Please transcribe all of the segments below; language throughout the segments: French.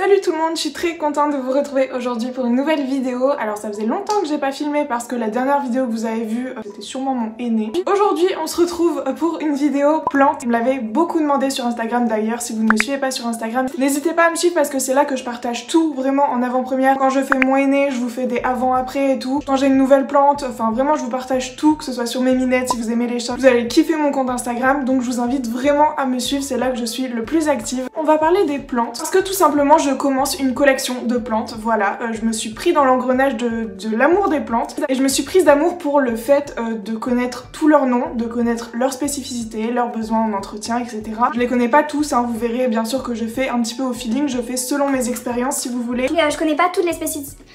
Salut tout le monde, je suis très contente de vous retrouver aujourd'hui pour une nouvelle vidéo. Alors ça faisait longtemps que j'ai pas filmé parce que la dernière vidéo que vous avez vue, c'était sûrement mon aîné. Aujourd'hui on se retrouve pour une vidéo plante. Vous me l'avez beaucoup demandé sur Instagram d'ailleurs, si vous ne me suivez pas sur Instagram, n'hésitez pas à me suivre parce que c'est là que je partage tout vraiment en avant-première. Quand je fais mon aîné, je vous fais des avant-après et tout. Quand j'ai une nouvelle plante, enfin vraiment je vous partage tout, que ce soit sur mes minettes, si vous aimez les chats. Vous allez kiffer mon compte Instagram, donc je vous invite vraiment à me suivre, c'est là que je suis le plus active. On va parler des plantes parce que tout simplement je commence une collection de plantes, voilà, je me suis pris dans l'engrenage de l'amour des plantes et je me suis prise d'amour pour le fait de connaître tous leurs noms, de connaître leurs spécificités, leurs besoins en entretien, etc. Je les connais pas tous, hein, vous verrez bien sûr que je fais un petit peu au feeling, je fais selon mes expériences si vous voulez. Je connais pas toutes les spécificités.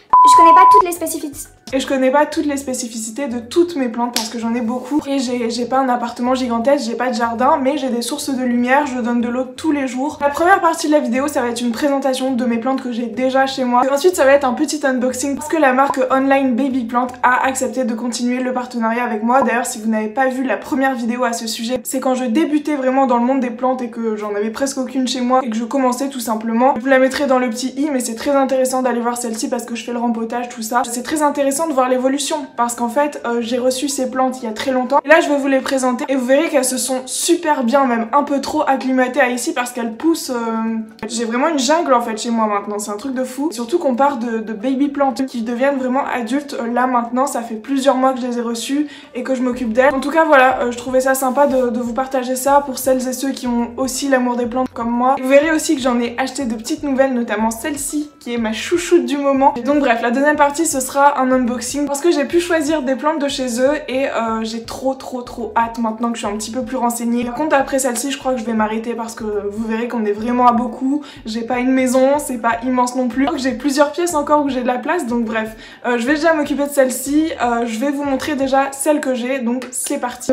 Et je connais pas toutes les spécificités de toutes mes plantes parce que j'en ai beaucoup. Et j'ai pas un appartement gigantesque, j'ai pas de jardin, mais j'ai des sources de lumière, je donne de l'eau tous les jours. La première partie de la vidéo, ça va être une présentation de mes plantes que j'ai déjà chez moi. Et ensuite, ça va être un petit unboxing parce que la marque Online Baby Plant a accepté de continuer le partenariat avec moi. D'ailleurs, si vous n'avez pas vu la première vidéo à ce sujet, c'est quand je débutais vraiment dans le monde des plantes et que j'en avais presque aucune chez moi et que je commençais tout simplement. Je vous la mettrai dans le petit i, mais c'est très intéressant d'aller voir celle-ci parce que je fais le rempotage, tout ça. C'est très intéressant de voir l'évolution parce qu'en fait j'ai reçu ces plantes il y a très longtemps et là je vais vous les présenter et vous verrez qu'elles se sont super bien, même un peu trop acclimatées à ici parce qu'elles poussent. J'ai vraiment une jungle en fait chez moi maintenant, c'est un truc de fou. Surtout qu'on part de baby plantes qui deviennent vraiment adultes là maintenant, ça fait plusieurs mois que je les ai reçues et que je m'occupe d'elles. En tout cas voilà, je trouvais ça sympa de vous partager ça pour celles et ceux qui ont aussi l'amour des plantes comme moi. Vous verrez aussi que j'en ai acheté de petites nouvelles, notamment celle-ci qui est ma chouchoute du moment. Et donc bref, la deuxième partie ce sera un unboxing parce que j'ai pu choisir des plantes de chez eux et j'ai trop hâte maintenant que je suis un petit peu plus renseignée. Par contre après celle-ci je crois que je vais m'arrêter parce que vous verrez qu'on est vraiment à beaucoup. J'ai pas une maison, c'est pas immense non plus. J'ai plusieurs pièces encore où j'ai de la place, donc bref. Je vais déjà m'occuper de celle-ci, je vais vous montrer déjà celle que j'ai, donc c'est parti.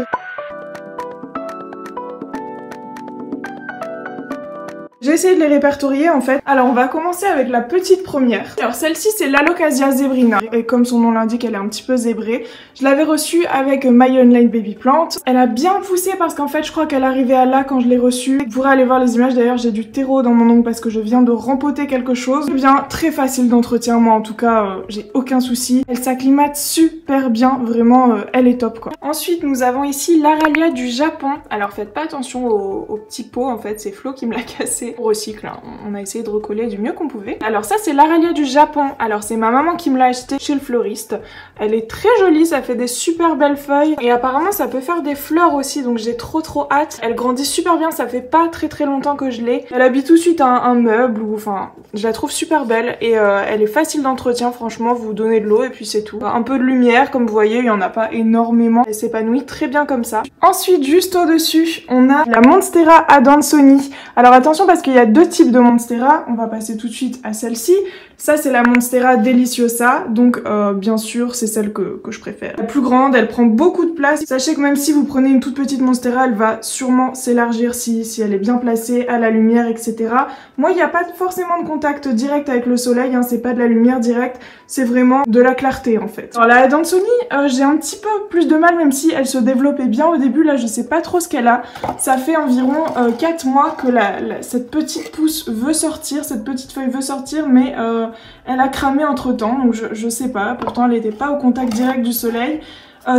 J'ai essayé de les répertorier en fait. Alors on va commencer avec la petite première. Alors celle-ci c'est l'Alocasia zebrina. Et comme son nom l'indique, elle est un petit peu zébrée. Je l'avais reçue avec My Online Baby Plant. Elle a bien poussé parce qu'en fait je crois qu'elle arrivait à là quand je l'ai reçue. Vous pourrez aller voir les images, d'ailleurs j'ai du terreau dans mon ongle parce que je viens de rempoter quelque chose. Bien très facile d'entretien, moi en tout cas j'ai aucun souci. Elle s'acclimate super bien, vraiment elle est top quoi. Ensuite nous avons ici l'Aralia du Japon. Alors faites pas attention au petit pot en fait, c'est Flo qui me l'a cassé. On recycle, hein. On a essayé de recoller du mieux qu'on pouvait. Alors ça c'est l'Aralia du Japon. Alors c'est ma maman qui me l'a acheté chez le fleuriste. Elle est très jolie, ça fait des super belles feuilles et apparemment ça peut faire des fleurs aussi, donc j'ai trop hâte. Elle grandit super bien, ça fait pas très longtemps que je l'ai. Elle habille tout de suite un meuble ou enfin je la trouve super belle et elle est facile d'entretien, franchement vous donnez de l'eau et puis c'est tout. Un peu de lumière, comme vous voyez il y en a pas énormément. Elle s'épanouit très bien comme ça. Ensuite juste au dessus on a la Monstera adansoni. Alors attention parce qu'il y a deux types de Monstera, on va passer tout de suite à celle-ci. Ça c'est la Monstera deliciosa, donc bien sûr c'est celle que je préfère. Elle est plus grande, elle prend beaucoup de place. Sachez que même si vous prenez une toute petite Monstera, elle va sûrement s'élargir si elle est bien placée à la lumière, etc. Moi il n'y a pas forcément de contact direct avec le soleil, hein, c'est pas de la lumière directe, c'est vraiment de la clarté en fait. Alors la Adansoni, j'ai un petit peu plus de mal même si elle se développait bien au début, là je sais pas trop ce qu'elle a. Ça fait environ 4 mois que cette petite pousse veut sortir, cette petite feuille veut sortir, mais elle a cramé entre temps, donc je sais pas, pourtant elle n'était pas au contact direct du soleil.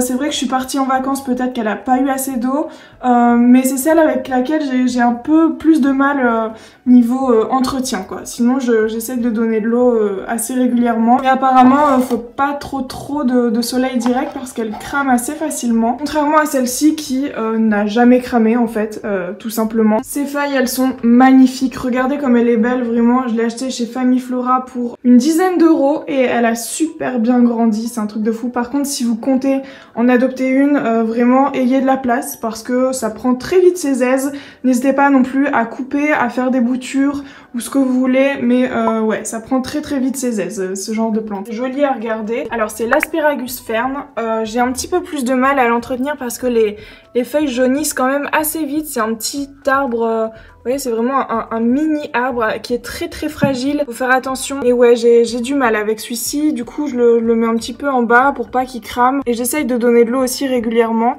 C'est vrai que je suis partie en vacances, peut-être qu'elle a pas eu assez d'eau, mais c'est celle avec laquelle j'ai un peu plus de mal niveau entretien quoi. Sinon j'essaie de donner de l'eau assez régulièrement. Mais apparemment faut pas trop de soleil direct parce qu'elle crame assez facilement. Contrairement à celle-ci qui n'a jamais cramé en fait, tout simplement. Ces feuilles elles sont magnifiques, regardez comme elle est belle, vraiment. Je l'ai achetée chez Famille Flora pour une dizaine d'euros et elle a super bien grandi, c'est un truc de fou. Par contre si vous comptez en adopter une, vraiment ayez de la place parce que ça prend très vite ses aises. N'hésitez pas non plus à couper, à faire des boutures ou ce que vous voulez, mais ouais, ça prend très vite ses aises, ce genre de plante. Joli à regarder. Alors c'est l'Asparagus fern. J'ai un petit peu plus de mal à l'entretenir parce que les feuilles jaunissent quand même assez vite. C'est un petit arbre, vous voyez, c'est vraiment un mini arbre qui est très fragile. Faut faire attention. Et ouais, j'ai du mal avec celui-ci. Du coup, je le mets un petit peu en bas pour pas qu'il crame. Et j'essaye de donner de l'eau aussi régulièrement.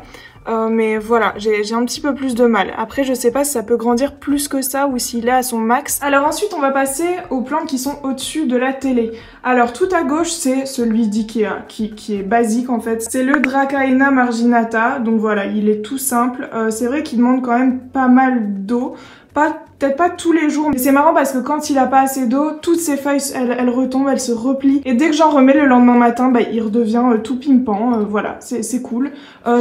Mais voilà, j'ai un petit peu plus de mal. Après, je sais pas si ça peut grandir plus que ça ou s'il est à son max. Alors ensuite, on va passer aux plantes qui sont au-dessus de la télé. Alors tout à gauche, c'est celui d'Ikea, qui est basique en fait. C'est le Dracaena marginata, donc voilà, il est tout simple. C'est vrai qu'il demande quand même pas mal d'eau. Peut-être pas tous les jours, mais c'est marrant parce que quand il a pas assez d'eau, toutes ses feuilles, elles retombent, elles se replient. Et dès que j'en remets le lendemain matin, bah, il redevient tout pimpant. Voilà, c'est cool.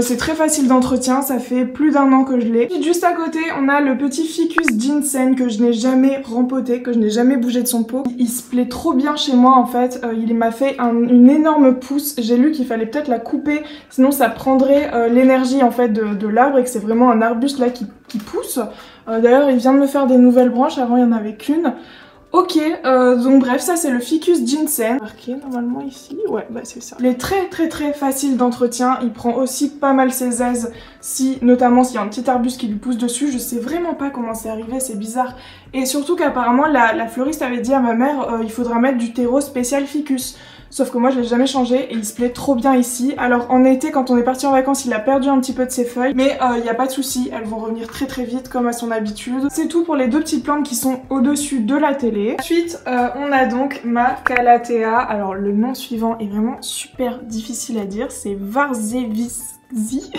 C'est très facile d'entretien, ça fait plus d'1 an que je l'ai. Juste à côté, on a le petit ficus ginseng que je n'ai jamais rempoté, que je n'ai jamais bougé de son pot. Il se plaît trop bien chez moi en fait. Il m'a fait une énorme pousse. J'ai lu qu'il fallait peut-être la couper, sinon ça prendrait l'énergie en fait de l'arbre et que c'est vraiment un arbuste là qui pousse. D'ailleurs, il vient de me faire des nouvelles branches, avant il n'y en avait qu'une. Ok, donc bref, ça c'est le ficus ginseng. Marqué normalement ici, ouais, bah c'est ça. Il est très facile d'entretien, il prend aussi pas mal ses aises, notamment s'il y a un petit arbuste qui lui pousse dessus. Je sais vraiment pas comment c'est arrivé, c'est bizarre. Et surtout qu'apparemment la fleuriste avait dit à ma mère, il faudra mettre du terreau spécial ficus. Sauf que moi je l'ai jamais changé et il se plaît trop bien ici. Alors en été quand on est parti en vacances il a perdu un petit peu de ses feuilles, mais il n'y a pas de souci, elles vont revenir très vite comme à son habitude. C'est tout pour les 2 petites plantes qui sont au-dessus de la télé. Ensuite on a donc ma Calathea. Alors le nom suivant est vraiment super difficile à dire, c'est Varzevisi.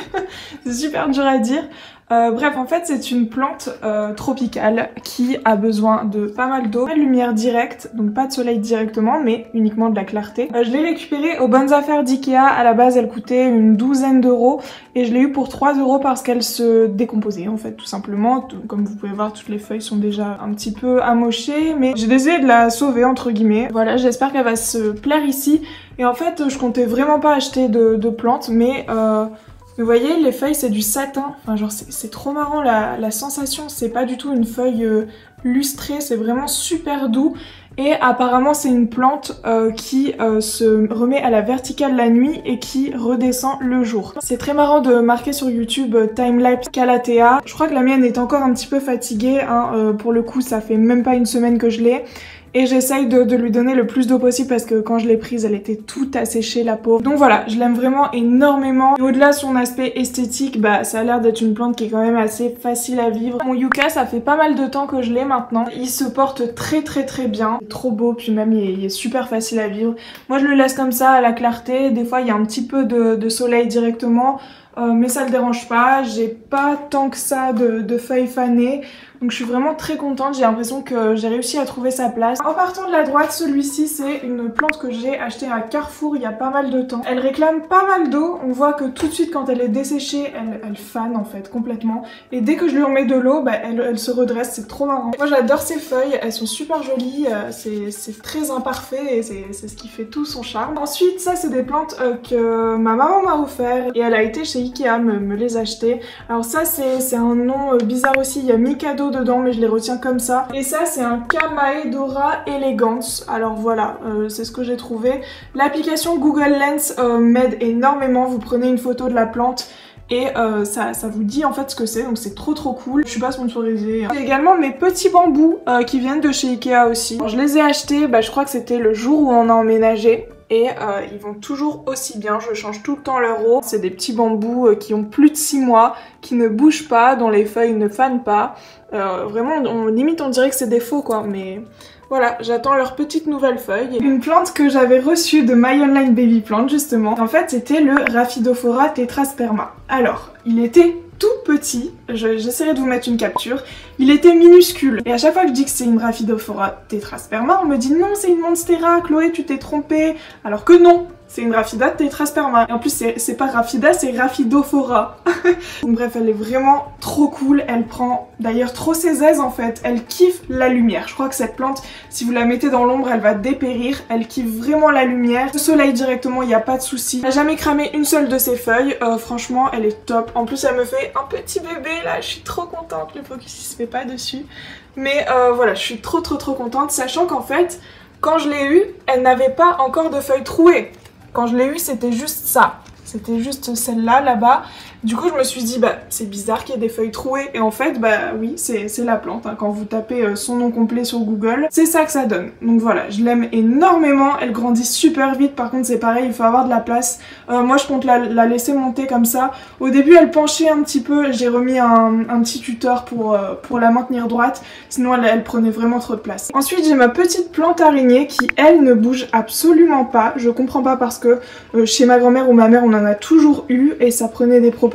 C'est super dur à dire. Bref, en fait, c'est une plante tropicale qui a besoin de pas mal d'eau, pas de lumière directe, donc pas de soleil directement, mais uniquement de la clarté. Je l'ai récupérée aux bonnes affaires d'Ikea. À la base, elle coûtait une 12aine d'euros et je l'ai eu pour 3 euros parce qu'elle se décomposait, en fait, tout simplement. Comme vous pouvez voir, toutes les feuilles sont déjà un petit peu amochées, mais j'ai décidé de la sauver, entre guillemets. Voilà, j'espère qu'elle va se plaire ici. Et en fait, je comptais vraiment pas acheter de plantes, mais vous voyez, les feuilles c'est du satin, enfin genre c'est trop marrant la sensation, c'est pas du tout une feuille lustrée, c'est vraiment super doux. Et apparemment c'est une plante qui se remet à la verticale la nuit et qui redescend le jour. C'est très marrant de marquer sur YouTube Timelapse Calathea. Je crois que la mienne est encore un petit peu fatiguée, hein. Pour le coup ça fait même pas une semaine que je l'ai. Et j'essaye de lui donner le plus d'eau possible parce que quand je l'ai prise, elle était toute asséchée, la pauvre. Donc voilà, je l'aime vraiment énormément. Et au-delà de son aspect esthétique, bah ça a l'air d'être une plante qui est quand même assez facile à vivre. Mon yucca, ça fait pas mal de temps que je l'ai maintenant. Il se porte très bien. Il est trop beau, puis même il est super facile à vivre. Moi je le laisse comme ça à la clarté. Des fois il y a un petit peu de soleil directement. Mais ça le dérange pas, j'ai pas tant que ça de feuilles fanées, donc je suis vraiment très contente, j'ai l'impression que j'ai réussi à trouver sa place. En partant de la droite, celui-ci c'est une plante que j'ai achetée à Carrefour il y a pas mal de temps. Elle réclame pas mal d'eau, on voit que tout de suite quand elle est desséchée, elle fane en fait complètement. Et dès que je lui remets de l'eau, bah, elle se redresse, c'est trop marrant. Moi j'adore ces feuilles, elles sont super jolies, c'est très imparfait et c'est ce qui fait tout son charme. Ensuite ça c'est des plantes que ma maman m'a offert et elle a été chez Ikea me les acheter. Alors ça c'est un nom bizarre aussi, il y a Mikado dedans mais je les retiens comme ça. Et ça c'est un Kamaedora elegans. Alors voilà, c'est ce que j'ai trouvé. L'application Google Lens m'aide énormément, vous prenez une photo de la plante et ça vous dit en fait ce que c'est, donc c'est trop cool. Je suis pas sponsorisée. J'ai également mes petits bambous qui viennent de chez Ikea aussi. Alors, je les ai achetés, je crois que c'était le jour où on a emménagé. Et ils vont toujours aussi bien, je change tout le temps leur eau. C'est des petits bambous qui ont plus de 6 mois, qui ne bougent pas, dont les feuilles ne fanent pas. Vraiment, limite on dirait que c'est des faux quoi, mais voilà, j'attends leurs petites nouvelles feuilles. Une plante que j'avais reçue de My Online Baby Plant justement, en fait c'était le Rhaphidophora tetrasperma. Alors, il était tout petit, j'essaierai de vous mettre une capture, il était minuscule. Et à chaque fois que je dis que c'est une Rhaphidophora tetrasperma, on me dit non c'est une Monstera, Chloé tu t'es trompée. Alors que non, c'est une Rhaphida tetrasperma. Et en plus c'est pas Rhaphida, c'est Rhaphidophora. Donc bref, elle est vraiment trop cool, elle prend d'ailleurs trop ses aises en fait, elle kiffe la lumière. Je crois que cette plante, si vous la mettez dans l'ombre, elle va dépérir, elle kiffe vraiment la lumière. Le soleil directement, il n'y a pas de souci. Elle n'a jamais cramé une seule de ses feuilles, franchement elle est top. En plus elle me fait un petit bébé là, je suis trop contente, le focus il se fait pas dessus. Mais voilà, je suis trop contente, sachant qu'en fait, quand je l'ai eue, elle n'avait pas encore de feuilles trouées. Quand je l'ai eue, c'était juste ça. C'était juste celle-là, là-bas. Du coup je me suis dit bah c'est bizarre qu'il y ait des feuilles trouées et en fait bah oui c'est la plante, hein. Quand vous tapez son nom complet sur Google, c'est ça que ça donne. Donc voilà, je l'aime énormément, elle grandit super vite, par contre c'est pareil, il faut avoir de la place. Moi je compte la laisser monter comme ça. Au début elle penchait un petit peu, j'ai remis un petit tuteur pour la maintenir droite, sinon elle prenait vraiment trop de place. Ensuite j'ai ma petite plante araignée qui elle ne bouge absolument pas, je comprends pas parce que chez ma grand-mère ou ma mère on en a toujours eu et ça prenait des proportions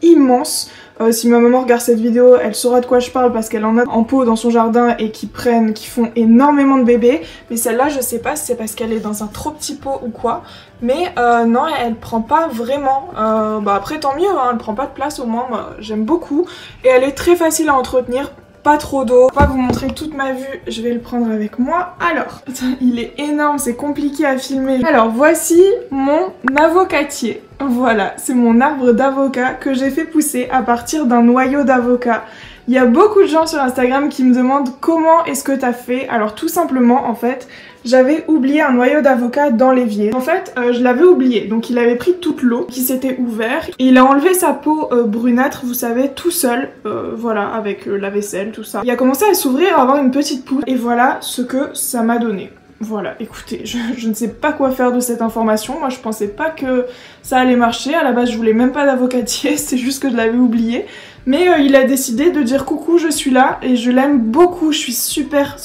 immenses. Si ma maman regarde cette vidéo, elle saura de quoi je parle parce qu'elle en a en pot dans son jardin et qui font énormément de bébés. Mais celle-là, je sais pas si c'est parce qu'elle est dans un trop petit pot ou quoi. Mais non, elle prend pas vraiment. Bah après, tant mieux, hein, elle prend pas de place au moins. J'aime beaucoup. Et elle est très facile à entretenir. Pas trop d'eau. Pour pas vous montrer toute ma vue, je vais le prendre avec moi. Alors, il est énorme, c'est compliqué à filmer. Alors, voici mon avocatier. Voilà, c'est mon arbre d'avocat que j'ai fait pousser à partir d'un noyau d'avocat. Il y a beaucoup de gens sur Instagram qui me demandent comment est-ce que t'as fait. Alors tout simplement en fait, j'avais oublié un noyau d'avocat dans l'évier. En fait, je l'avais oublié, donc il avait pris toute l'eau qui s'était ouverte et il a enlevé sa peau brunâtre, vous savez, tout seul, voilà, avec la vaisselle, tout ça. Il a commencé à s'ouvrir, à avoir une petite pousse et voilà ce que ça m'a donné. Voilà, écoutez, je ne sais pas quoi faire de cette information, moi je pensais pas que ça allait marcher, à la base je voulais même pas d'avocatier, c'est juste que je l'avais oublié. Mais il a décidé de dire coucou je suis là et je l'aime beaucoup, je suis super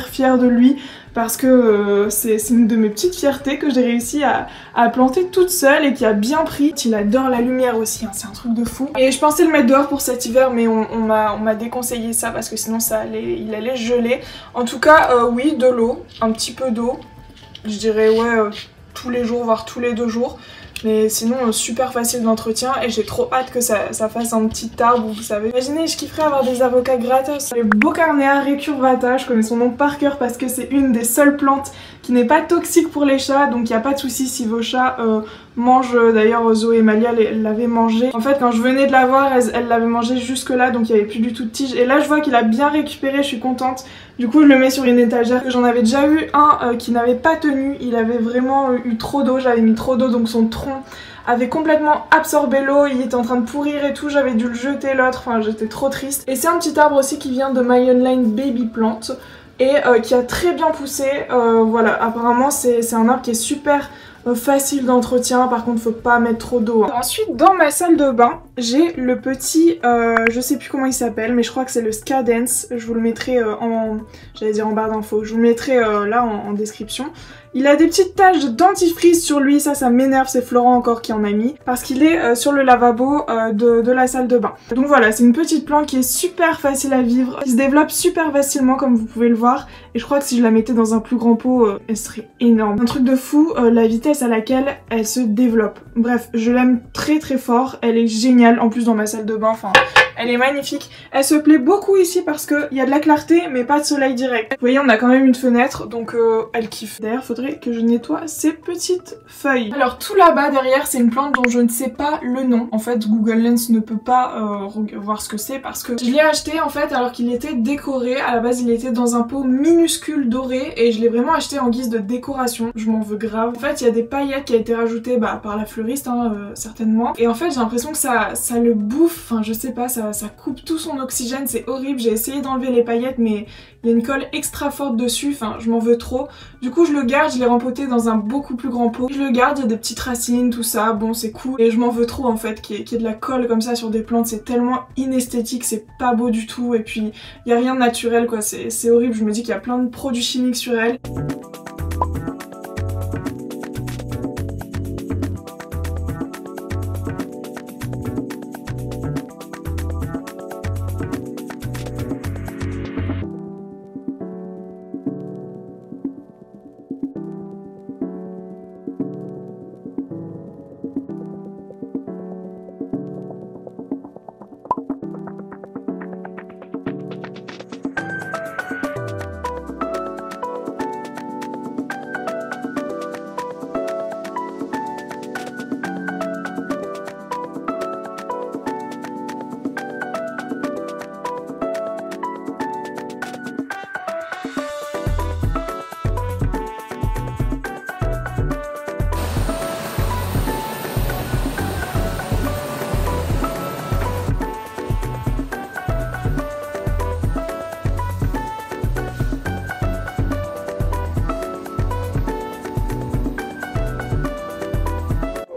fière de lui parce que c'est une de mes petites fiertés que j'ai réussi à planter toute seule et qui a bien pris. Il adore la lumière aussi, hein, c'est un truc de fou. Et je pensais le mettre dehors pour cet hiver mais on m'a déconseillé ça parce que sinon il allait geler. En tout cas oui, de l'eau, un petit peu d'eau, je dirais ouais tous les jours voire tous les 2 jours. Mais sinon super facile d'entretien et j'ai trop hâte que ça fasse un petit arbre, vous savez. Imaginez, je kifferais avoir des avocats gratos. Le Beaucarnea recurvata, je connais son nom par cœur parce que c'est une des seules plantes qui n'est pas toxique pour les chats, donc il n'y a pas de souci si vos chats mangent. D'ailleurs Zoé et Malia l'avaient mangé. En fait quand je venais de la voir, elle l'avait mangé jusque là, donc il n'y avait plus du tout de tige. Et là je vois qu'il a bien récupéré, je suis contente. Du coup je le mets sur une étagère. J'en avais déjà eu un qui n'avait pas tenu, il avait vraiment eu trop d'eau, j'avais mis trop d'eau donc son tronc avait complètement absorbé l'eau, il était en train de pourrir et tout, j'avais dû le jeter l'autre, enfin j'étais trop triste. Et c'est un petit arbre aussi qui vient de My Online Baby Plant et qui a très bien poussé, voilà, apparemment c'est un arbre qui est super facile d'entretien, par contre faut pas mettre trop d'eau, hein. Ensuite dans ma salle de bain j'ai le petit, je sais plus comment il s'appelle mais je crois que c'est le Skadance, je vous le mettrai j'allais dire en barre d'infos, je vous le mettrai là en description. Il a des petites taches de dentifrice sur lui, ça m'énerve, c'est Florent encore qui en a mis, parce qu'il est sur le lavabo de la salle de bain. Donc voilà, c'est une petite plante qui est super facile à vivre, qui se développe super facilement comme vous pouvez le voir, et je crois que si je la mettais dans un plus grand pot, elle serait énorme. Un truc de fou, la vitesse à laquelle elle se développe. Bref, je l'aime très fort, elle est géniale, en plus dans ma salle de bain, enfin... Elle est magnifique. Elle se plaît beaucoup ici parce qu'il y a de la clarté mais pas de soleil direct. Vous voyez, on a quand même une fenêtre donc elle kiffe. D'ailleurs, faudrait que je nettoie ces petites feuilles. Alors tout là-bas derrière, c'est une plante dont je ne sais pas le nom. En fait, Google Lens ne peut pas voir ce que c'est parce que je l'ai acheté en fait alors qu'il était décoré. À la base, il était dans un pot minuscule doré et je l'ai vraiment acheté en guise de décoration. Je m'en veux grave. En fait, il y a des paillettes qui a été rajoutées par la fleuriste, hein, certainement. Et en fait, j'ai l'impression que ça le bouffe. Enfin, je sais pas, ça coupe tout son oxygène, c'est horrible. J'ai essayé d'enlever les paillettes mais il y a une colle extra forte dessus, enfin je m'en veux trop. Du coup je le garde, je l'ai rempoté dans un beaucoup plus grand pot. Je le garde, il y a des petites racines, tout ça, bon c'est cool. Et je m'en veux trop en fait qu'il y ait de la colle comme ça sur des plantes, c'est tellement inesthétique, c'est pas beau du tout. Et puis il y a rien de naturel quoi, c'est horrible, je me dis qu'il y a plein de produits chimiques sur elle.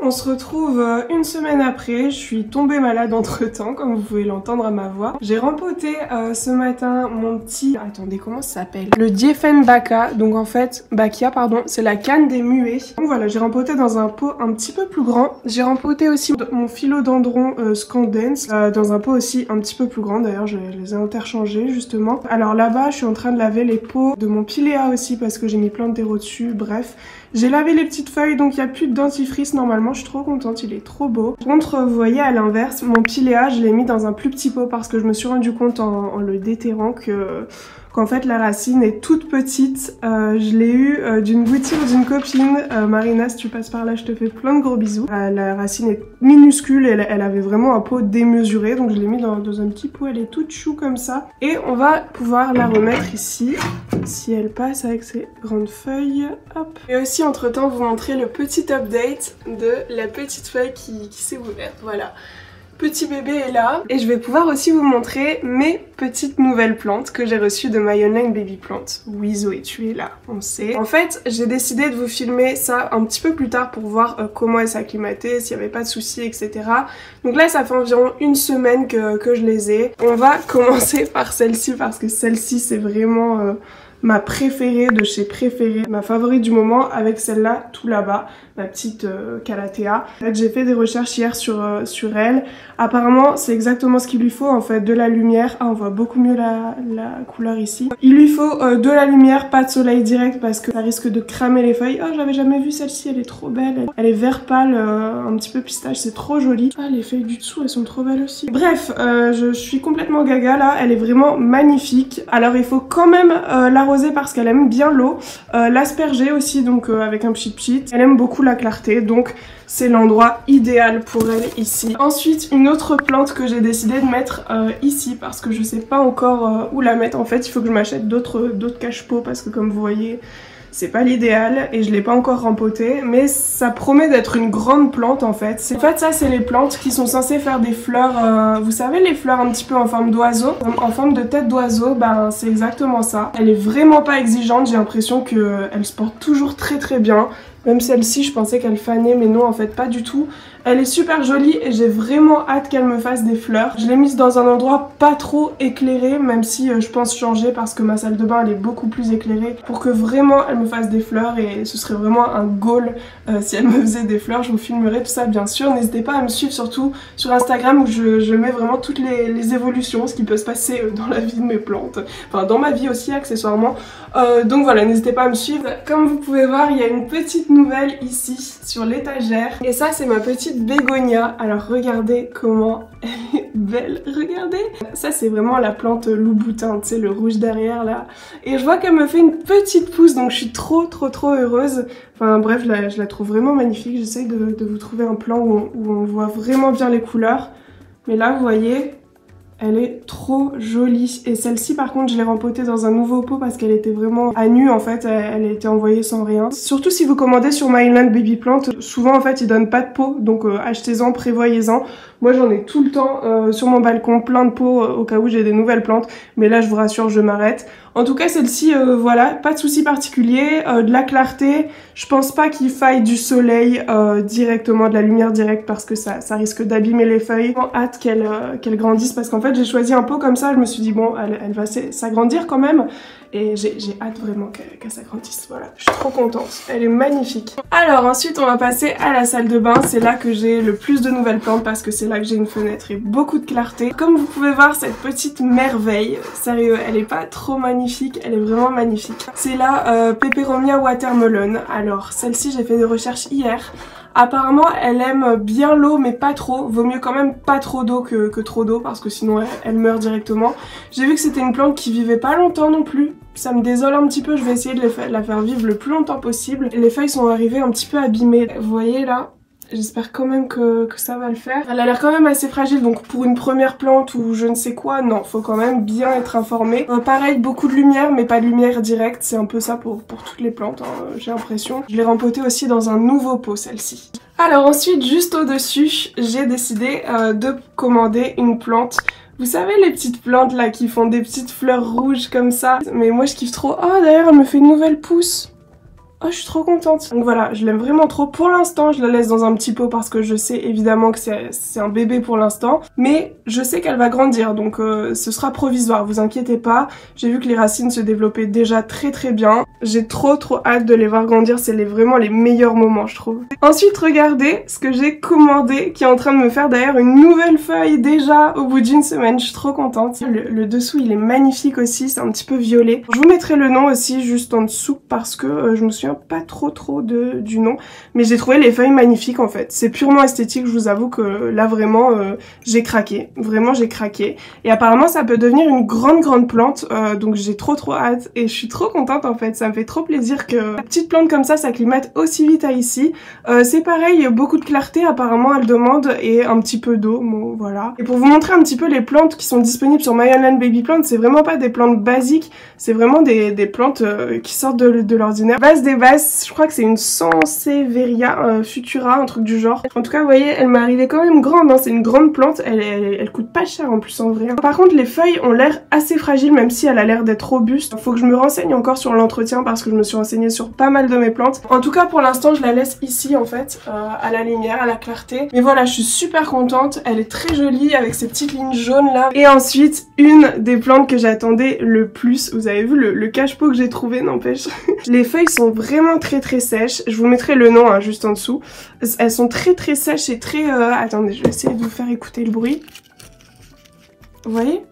on se retrouve une semaine après. Je suis tombée malade entre temps, comme vous pouvez l'entendre à ma voix. J'ai rempoté ce matin mon petit... Attendez, comment ça s'appelle? Le Dieffenbachia. Donc en fait, Bachia, pardon, c'est la canne des muets. Donc voilà, j'ai rempoté dans un pot un petit peu plus grand. J'ai rempoté aussi mon philodendron Scandens dans un pot aussi un petit peu plus grand. D'ailleurs, je les ai interchangés justement. Alors là-bas, je suis en train de laver les pots de mon pilea aussi parce que j'ai mis plein de terreau dessus. Bref, j'ai lavé les petites feuilles, donc il n'y a plus de dentifrice normalement. Je suis trop contente, il est trop beau. Par contre, vous voyez à l'inverse, mon pilea, je l'ai mis dans un plus petit pot parce que je me suis rendu compte en le déterrant qu'en fait la racine est toute petite. Je l'ai eu d'une boutique d'une copine. Marina, si tu passes par là, je te fais plein de gros bisous. La racine est minuscule et elle avait vraiment un pot démesuré, donc je l'ai mis dans un petit pot. Elle est toute chou comme ça. Et on va pouvoir la remettre ici, si elle passe avec ses grandes feuilles. Hop. Et aussi entre temps vous montrer le petit update de la petite feuille qui s'est ouverte. Voilà. Petit bébé est là et je vais pouvoir aussi vous montrer mes petites nouvelles plantes que j'ai reçues de My Online Baby Plant. Oui Zoé, tu es là, on sait. En fait, j'ai décidé de vous filmer ça un petit peu plus tard pour voir comment elle s'acclimatait, s'il n'y avait pas de soucis, etc. Donc là, ça fait environ une semaine que je les ai. On va commencer par celle-ci parce que celle-ci, c'est vraiment... ma préférée de chez préférée, ma favorite du moment, avec celle-là tout là-bas, ma petite Calathea. En fait, j'ai fait des recherches hier sur elle. Apparemment, c'est exactement ce qu'il lui faut en fait, de la lumière. Ah, on voit beaucoup mieux la couleur ici. Il lui faut de la lumière, pas de soleil direct parce que ça risque de cramer les feuilles. Oh, j'avais jamais vu celle-ci, elle est trop belle. Elle est vert pâle, un petit peu pistache, c'est trop joli. Ah, les feuilles du dessous, elles sont trop belles aussi. Bref, je suis complètement gaga là, elle est vraiment magnifique. Alors, il faut quand même l'arroser parce qu'elle aime bien l'eau. L'asperger aussi, donc avec un pchit-pchit. Elle aime beaucoup la clarté, donc c'est l'endroit idéal pour elle ici. Ensuite, une autre plante que j'ai décidé de mettre ici parce que je sais pas encore où la mettre. En fait, il faut que je m'achète d'autres cache-pots parce que comme vous voyez, c'est pas l'idéal et je l'ai pas encore rempotée, mais ça promet d'être une grande plante en fait. En fait, ça c'est les plantes qui sont censées faire des fleurs, vous savez les fleurs un petit peu en forme d'oiseau, en forme de tête d'oiseau, ben c'est exactement ça. Elle est vraiment pas exigeante, j'ai l'impression qu'elle se porte toujours très très bien. Même celle-ci, je pensais qu'elle fanait, mais non, en fait, pas du tout. Elle est super jolie et j'ai vraiment hâte qu'elle me fasse des fleurs. Je l'ai mise dans un endroit pas trop éclairé, même si je pense changer parce que ma salle de bain, elle est beaucoup plus éclairée pour que vraiment elle me fasse des fleurs et ce serait vraiment un goal si elle me faisait des fleurs. Je vous filmerai tout ça, bien sûr. N'hésitez pas à me suivre surtout sur Instagram où je mets vraiment toutes les évolutions, ce qui peut se passer dans la vie de mes plantes. Enfin, dans ma vie aussi, accessoirement. Donc voilà, n'hésitez pas à me suivre. Comme vous pouvez voir, il y a une petite nouvelle ici sur l'étagère et ça c'est ma petite bégonia. Alors regardez comment elle est belle, regardez. Ça c'est vraiment la plante loup-boutin, tu sais, le rouge derrière là. Et je vois qu'elle me fait une petite pousse, donc je suis trop heureuse. Enfin bref, je la trouve vraiment magnifique. J'essaie de vous trouver un plan où on voit vraiment bien les couleurs. Mais là vous voyez, elle est trop jolie. Et celle-ci par contre je l'ai rempotée dans un nouveau pot parce qu'elle était vraiment à nu en fait, elle a été envoyée sans rien. Surtout si vous commandez sur My Online Baby Plant, souvent en fait ils donnent pas de pot, donc achetez-en, prévoyez-en. Moi j'en ai tout le temps sur mon balcon, plein de pots au cas où j'ai des nouvelles plantes, mais là je vous rassure je m'arrête. En tout cas celle-ci, voilà, pas de souci particulier, de la clarté, je pense pas qu'il faille du soleil directement, de la lumière directe parce que ça risque d'abîmer les feuilles. J'ai hâte qu'elle grandisse parce qu'en fait j'ai choisi un pot comme ça, je me suis dit bon elle va s'agrandir quand même et j'ai hâte vraiment qu'elle s'agrandisse, voilà, je suis trop contente, elle est magnifique. Alors ensuite on va passer à la salle de bain, c'est là que j'ai le plus de nouvelles plantes parce que c'est là que j'ai une fenêtre et beaucoup de clarté. Comme vous pouvez voir cette petite merveille, sérieux elle est pas trop magnifique, elle est vraiment magnifique. C'est la Peperomia Watermelon. Alors celle-ci j'ai fait des recherches hier. Apparemment elle aime bien l'eau mais pas trop, vaut mieux quand même pas trop d'eau que trop d'eau parce que sinon elle meurt directement. J'ai vu que c'était une plante qui vivait pas longtemps non plus, ça me désole un petit peu, je vais essayer de la faire vivre le plus longtemps possible. Les feuilles sont arrivées un petit peu abîmées, vous voyez là. J'espère quand même que ça va le faire. Elle a l'air quand même assez fragile, donc pour une première plante ou je ne sais quoi, non, faut quand même bien être informé. Pareil, beaucoup de lumière, mais pas de lumière directe, c'est un peu ça pour toutes les plantes, hein, j'ai l'impression. Je l'ai rempotée aussi dans un nouveau pot, celle-ci. Alors ensuite, juste au-dessus, j'ai décidé de commander une plante. Vous savez les petites plantes là qui font des petites fleurs rouges comme ça? Mais moi je kiffe trop. Oh d'ailleurs, elle me fait une nouvelle pousse. Oh, je suis trop contente. Donc voilà, je l'aime vraiment trop. Pour l'instant, je la laisse dans un petit pot parce que je sais évidemment que c'est un bébé pour l'instant. Mais je sais qu'elle va grandir, donc ce sera provisoire, vous inquiétez pas. J'ai vu que les racines se développaient déjà très bien. J'ai trop hâte de les voir grandir, c'est vraiment les meilleurs moments, je trouve. Ensuite, regardez ce que j'ai commandé, qui est en train de me faire d'ailleurs une nouvelle feuille déjà au bout d'une semaine. Je suis trop contente. Le dessous, il est magnifique aussi, c'est un petit peu violet. Je vous mettrai le nom aussi juste en dessous parce que je me souviens pas trop du nom, mais j'ai trouvé les feuilles magnifiques en fait. C'est purement esthétique, je vous avoue que là vraiment j'ai craqué, vraiment j'ai craqué. Et apparemment ça peut devenir une grande plante, donc j'ai trop hâte et je suis trop contente en fait. Ça me fait trop plaisir que la petite plante comme ça s'acclimate aussi vite à ici. C'est pareil, beaucoup de clarté apparemment elle demande et un petit peu d'eau, bon voilà. Et pour vous montrer un petit peu les plantes qui sont disponibles sur My Online Baby Plant, c'est vraiment pas des plantes basiques, c'est vraiment des plantes qui sortent de l'ordinaire. Base des bases, je crois que c'est une Sansevieria Futura, un truc du genre. En tout cas, vous voyez, elle m'est arrivée quand même grande, hein. C'est une grande plante, elle coûte pas cher en plus en vrai. Par contre, les feuilles ont l'air assez fragiles, même si elle a l'air d'être robuste. Faut que je me renseigne encore sur l'entretien parce que je me suis renseignée sur pas mal de mes plantes. En tout cas, pour l'instant, je la laisse ici en fait, à la lumière, à la clarté. Mais voilà, je suis super contente, elle est très jolie avec ces petites lignes jaunes là. Et ensuite, une des plantes que j'attendais le plus, vous avez vu le cache-pot que j'ai trouvé, n'empêche. Les feuilles sont vraiment très sèches. Je vous mettrai le nom hein, juste en dessous. Elles sont très sèches et très... Attendez, je vais essayer de vous faire écouter le bruit. Vous voyez ?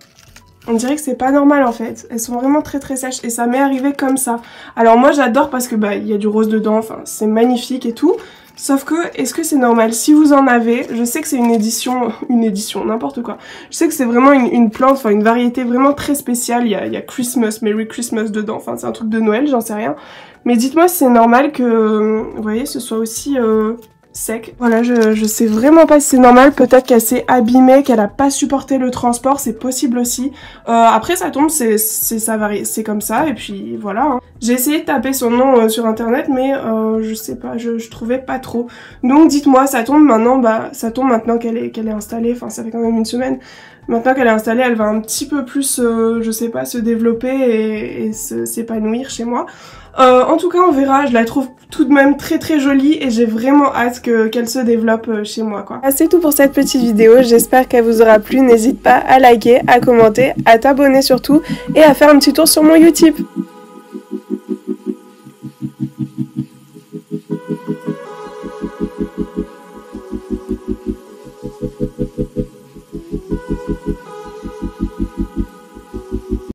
On dirait que c'est pas normal en fait. Elles sont vraiment très sèches et ça m'est arrivé comme ça. Alors moi j'adore parce que bah il y a du rose dedans, enfin c'est magnifique et tout. Sauf que, est-ce que c'est normal? Si vous en avez, je sais que c'est une édition, n'importe quoi. Je sais que c'est vraiment une plante, enfin une variété vraiment très spéciale. Il y a Christmas, Merry Christmas dedans, enfin c'est un truc de Noël, j'en sais rien. Mais dites-moi si c'est normal que, vous voyez, ce soit aussi sec. Voilà, je sais vraiment pas si c'est normal, peut-être qu'elle s'est abîmée, qu'elle a pas supporté le transport, c'est possible aussi. Après ça tombe, c'est comme ça, et puis voilà. Hein. J'ai essayé de taper son nom sur internet, mais je sais pas, je trouvais pas trop. Donc dites-moi, ça tombe maintenant, bah ça tombe maintenant qu'elle est installée, enfin ça fait quand même une semaine. Maintenant qu'elle est installée, elle va un petit peu plus, je sais pas, se développer et s'épanouir chez moi. En tout cas, on verra, je la trouve tout de même très jolie et j'ai vraiment hâte qu'elle se développe chez moi, quoi. C'est tout pour cette petite vidéo, j'espère qu'elle vous aura plu. N'hésite pas à liker, à commenter, à t'abonner surtout et à faire un petit tour sur mon YouTube.